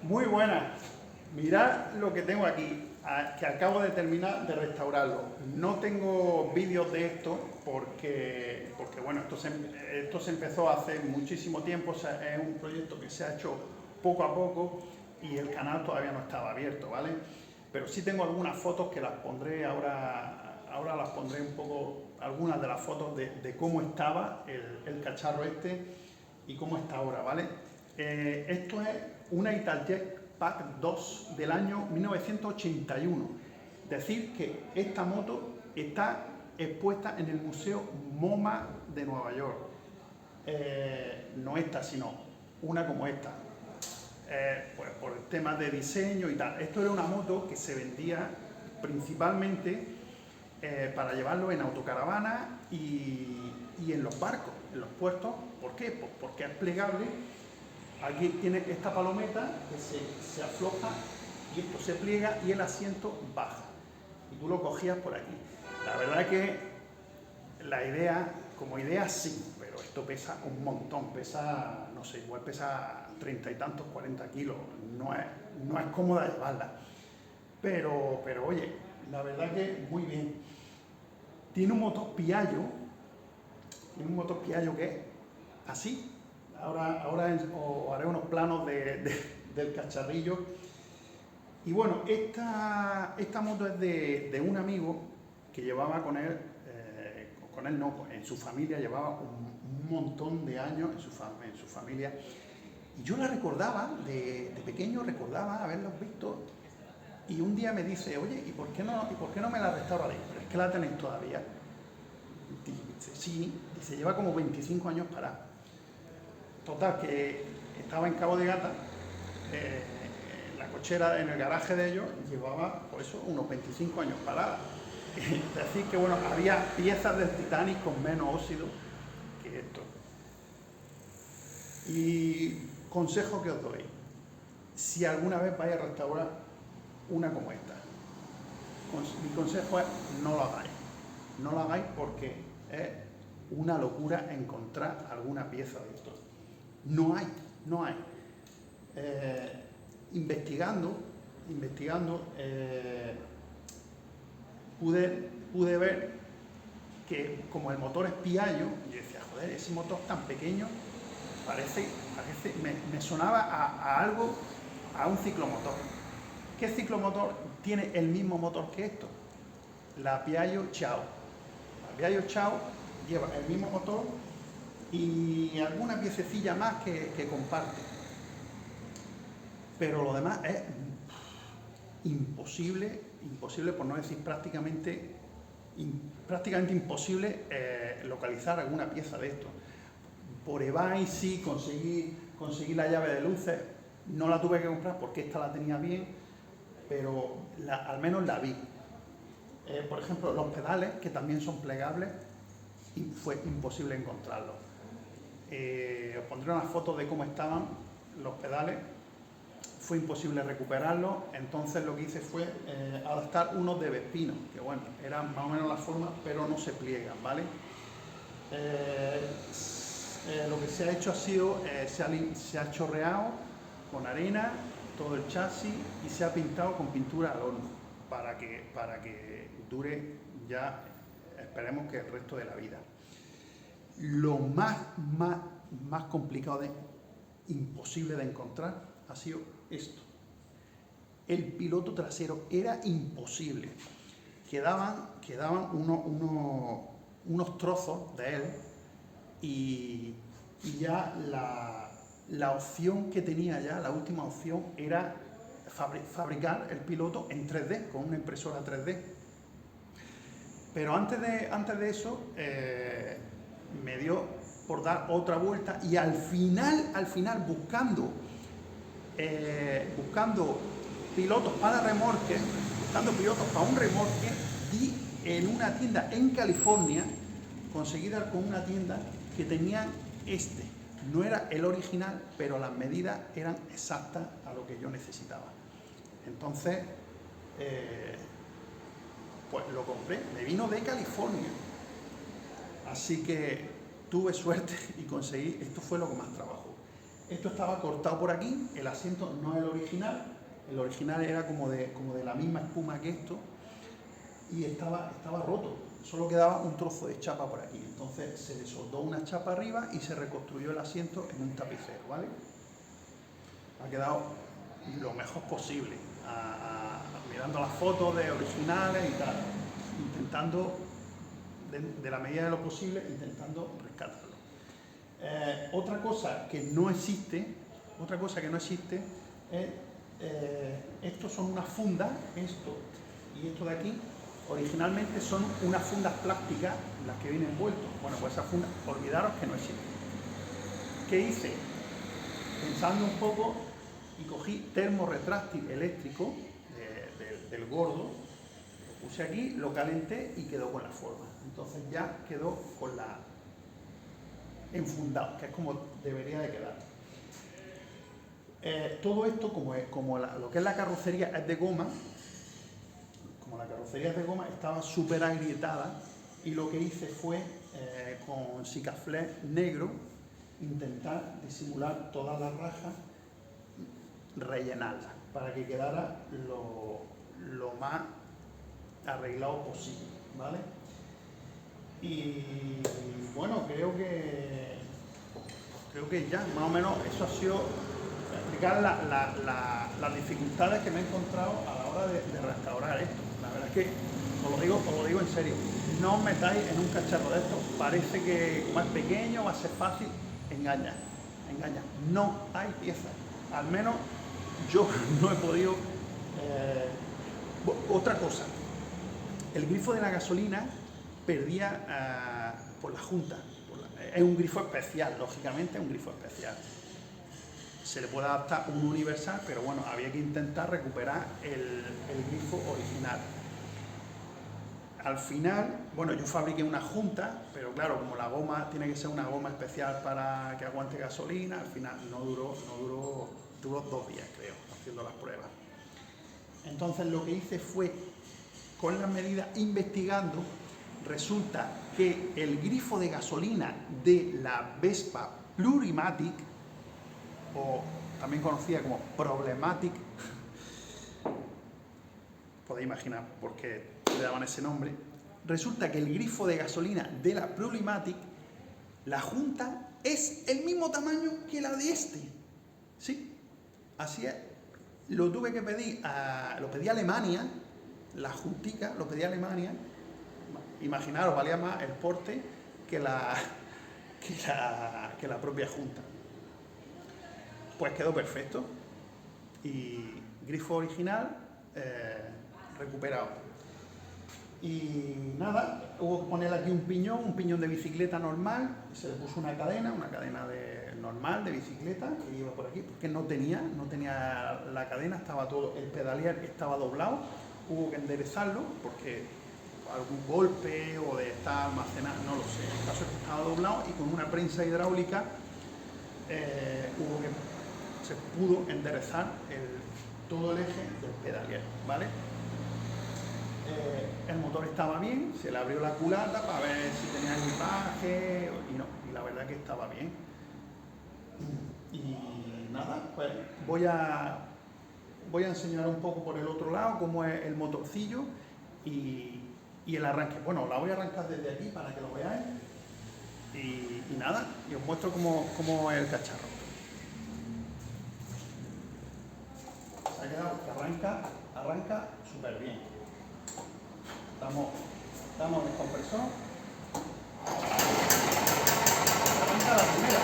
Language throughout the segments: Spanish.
Muy buenas. Mirad lo que tengo aquí, que acabo de terminar de restaurarlo. No tengo vídeos de esto porque bueno, esto se empezó hace muchísimo tiempo, o sea, es un proyecto que se ha hecho poco a poco y el canal todavía no estaba abierto, ¿vale? Pero sí tengo algunas fotos que las pondré ahora las pondré un poco, algunas de las fotos de cómo estaba el cacharro este y cómo está ahora, ¿vale? Esto es una Italjet Pack 2 del año 1981. Decir que esta moto está expuesta en el Museo MoMA de Nueva York. No esta, sino una como esta. Pues por temas de diseño y tal. Esto era una moto que se vendía principalmente para llevarlo en autocaravana y en los barcos, en los puertos. ¿Por qué? Pues porque es plegable. Aquí tiene esta palometa que se afloja y esto se pliega y el asiento baja. Y tú lo cogías por aquí. La verdad que la idea, como idea sí, pero esto pesa un montón, pesa, no sé, igual pesa 30 y tantos, 40 kilos. No es cómoda llevarla. Pero oye, la verdad que muy bien. Tiene un motor Piaggio que es así. Ahora os haré unos planos del cacharrillo. Y bueno, esta moto es de un amigo que llevaba con él no, en su familia llevaba un montón de años en su familia. Y yo la recordaba, de pequeño recordaba haberlos visto. Y un día me dice, oye, ¿y por qué no me la restauraréis? Pero es que la tenéis todavía. Dice, sí, dice, lleva como 25 años parada. Total, que estaba en Cabo de Gata, la cochera en el garaje de ellos llevaba, pues eso, unos 25 años parada. Es decir, que bueno, había piezas del Titanic con menos óxido que esto. Y consejo que os doy, si alguna vez vais a restaurar una como esta, mi consejo es no lo hagáis. No lo hagáis porque es una locura encontrar alguna pieza de esto. No hay. Investigando, pude ver que como el motor es Piaggio, yo decía, joder, ese motor tan pequeño, parece me sonaba a algo, a un ciclomotor. ¿Qué ciclomotor tiene el mismo motor que esto? La Piaggio Ciao. La Piaggio Ciao lleva el mismo motor y alguna piececilla más que comparte. Pero lo demás es imposible, por no decir prácticamente imposible localizar alguna pieza de esto. Por eBay sí conseguí la llave de luces, no la tuve que comprar porque esta la tenía bien, pero al menos la vi. Por ejemplo, los pedales, que también son plegables, y fue imposible encontrarlos. Os pondré una foto de cómo estaban los pedales. Fue imposible recuperarlos, entonces lo que hice fue adaptar unos de Vespino, que bueno, eran más o menos la forma, pero no se pliegan, ¿vale? Lo que se ha hecho ha sido, se ha chorreado con arena todo el chasis y se ha pintado con pintura al horno para que dure ya, esperemos que el resto de la vida. Lo más complicado, imposible de encontrar, ha sido esto. El piloto trasero era imposible. Quedaban unos trozos de él y ya la opción que tenía ya, la última opción, era fabricar el piloto en 3D, con una impresora 3D. Pero antes de eso, me dio por dar otra vuelta y al final buscando pilotos para remorque, buscando pilotos para un remorque, di en una tienda en California, conseguí dar con una tienda que tenía este. No era el original, pero las medidas eran exactas a lo que yo necesitaba. Entonces, pues lo compré, me vino de California. Así que tuve suerte y conseguí, esto fue lo que más trabajó. Esto estaba cortado por aquí, el asiento no es el original era como de la misma espuma que esto, y estaba roto, solo quedaba un trozo de chapa por aquí. Entonces se le soldó una chapa arriba y se reconstruyó el asiento en un tapicero, ¿vale? Ha quedado lo mejor posible, mirando las fotos de originales y tal, intentando, de la medida de lo posible, intentando rescatarlo. Otra cosa que no existe es, estos son unas fundas, esto y esto de aquí, originalmente son unas fundas plásticas las que vienen envueltos. Bueno, pues esas fundas, olvidaros que no existen. ¿Qué hice? Pensando un poco, y cogí termo retráctil eléctrico del gordo, lo puse aquí, lo calenté y quedó con la forma. Entonces ya quedó con la enfundado, que es como debería de quedar. Todo esto, como lo que es la carrocería es de goma, estaba súper agrietada, y lo que hice fue, con Sikaflex negro, intentar disimular todas las rajas, rellenarlas, para que quedara lo más arreglado posible, ¿vale? Y bueno, creo que ya, más o menos, eso ha sido explicar las dificultades que me he encontrado a la hora de restaurar esto. La verdad es que os lo digo en serio, no os metáis en un cacharro de estos, parece que como es pequeño va a ser fácil, engaña, no hay piezas, al menos yo no he podido. Otra cosa, el grifo de la gasolina perdía por la junta, es un grifo especial, lógicamente es un grifo especial. Se le puede adaptar un universal, pero bueno, había que intentar recuperar el grifo original. Al final, bueno, yo fabriqué una junta, pero claro, como la goma tiene que ser una goma especial para que aguante gasolina, al final duró 2 días, creo, haciendo las pruebas. Entonces lo que hice fue, con las medidas, investigando, resulta que el grifo de gasolina de la Vespa Plurimatic, o también conocida como Problematic, podéis imaginar por qué le daban ese nombre, resulta que el grifo de gasolina de la Problematic, la junta es el mismo tamaño que la de este. Sí, así es. Lo tuve que pedir, lo pedí a Alemania, la juntica, lo pedí a Alemania. Imaginaros, valía más el porte que la propia junta. Pues quedó perfecto. Y grifo original recuperado. Y nada, hubo que poner aquí un piñón de bicicleta normal, y se le puso una cadena normal de bicicleta que iba por aquí, porque no tenía la cadena, estaba todo, el pedalier estaba doblado, hubo que enderezarlo porque algún golpe o de estar almacenado, no lo sé, el caso es que estaba doblado, y con una prensa hidráulica se pudo enderezar todo el eje del pedalier, ¿vale? El motor estaba bien, se le abrió la culata para ver si tenía equipaje, y la verdad que estaba bien. Y nada, pues voy a enseñar un poco por el otro lado cómo es el motorcillo y el arranque. Bueno, la voy a arrancar desde aquí para que lo veáis, y nada, y os muestro cómo es el cacharro. Se ha quedado que arranca súper bien. Damos el compresor. Arranca la primera.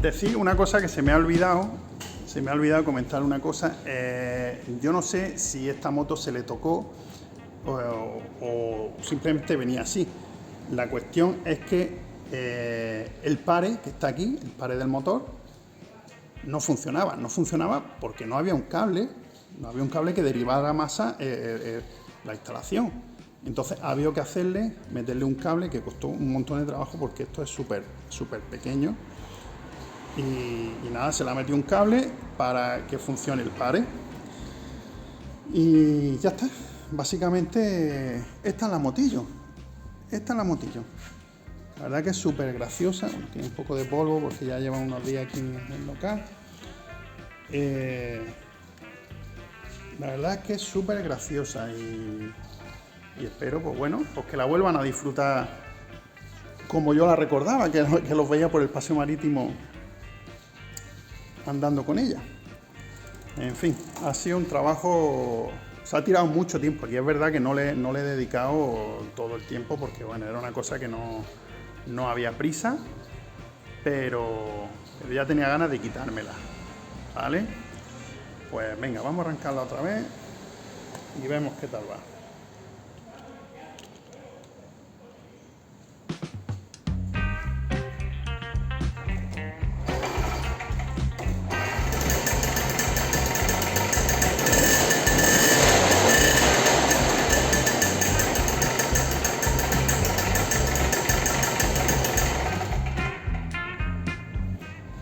decir una cosa que se me ha olvidado comentar una cosa. Yo no sé si esta moto se le tocó o simplemente venía así. La cuestión es que el pare que está aquí, el pare del motor, no funcionaba porque no había un cable que derivara masa la instalación. Entonces había que meterle un cable que costó un montón de trabajo porque esto es súper pequeño. Y nada, se le ha metido un cable para que funcione el pare. Y ya está. Básicamente, esta es la motillo. La verdad que es súper graciosa. Tiene un poco de polvo porque ya lleva unos días aquí en el local. La verdad es que es súper graciosa y espero, pues bueno, pues que la vuelvan a disfrutar como yo la recordaba, que los veía por el paseo marítimo andando con ella. En fin, ha sido un trabajo, se ha tirado mucho tiempo aquí. Es verdad que no le he dedicado todo el tiempo porque bueno, era una cosa que no había prisa, pero ya tenía ganas de quitármela, ¿vale? Pues venga, vamos a arrancarla otra vez y vemos qué tal va.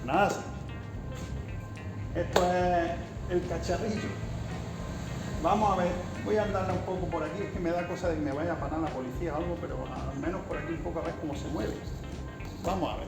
Nada, esto es el cacharrillo. Vamos a ver, voy a andarla un poco por aquí, es que me da cosa de que me vaya a parar la policía o algo, pero al menos por aquí un poco a ver cómo se mueve. Vamos a ver.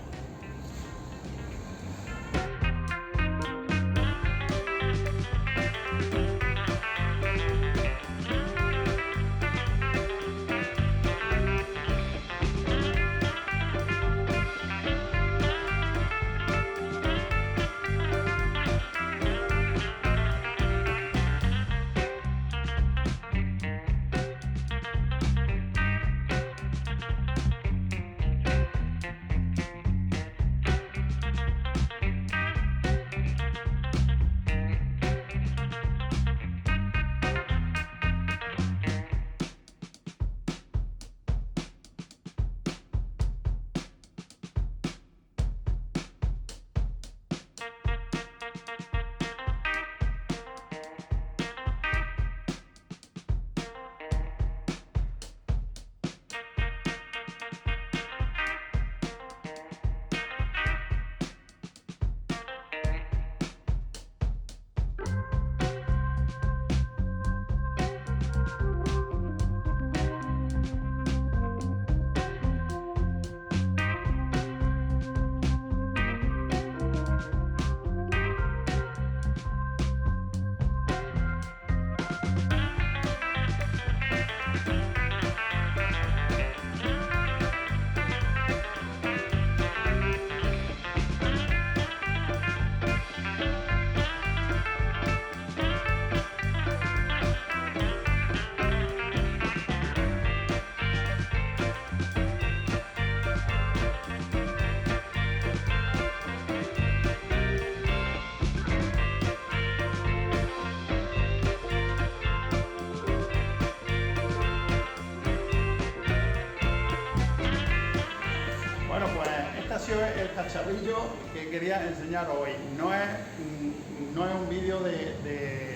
Bueno, pues este ha sido el cacharrillo que quería enseñar hoy. No es un vídeo del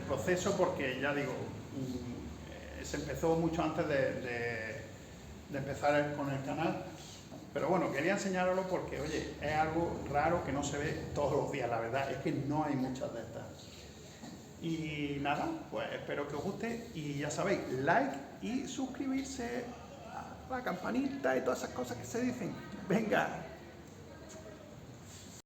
proceso porque ya digo, se empezó mucho antes de empezar con el canal. Pero bueno, quería enseñaroslo porque, oye, es algo raro que no se ve todos los días, la verdad, es que no hay muchas de estas. Y nada, pues espero que os guste y ya sabéis, like y suscribirse, la campanita y todas esas cosas que se dicen. Venga.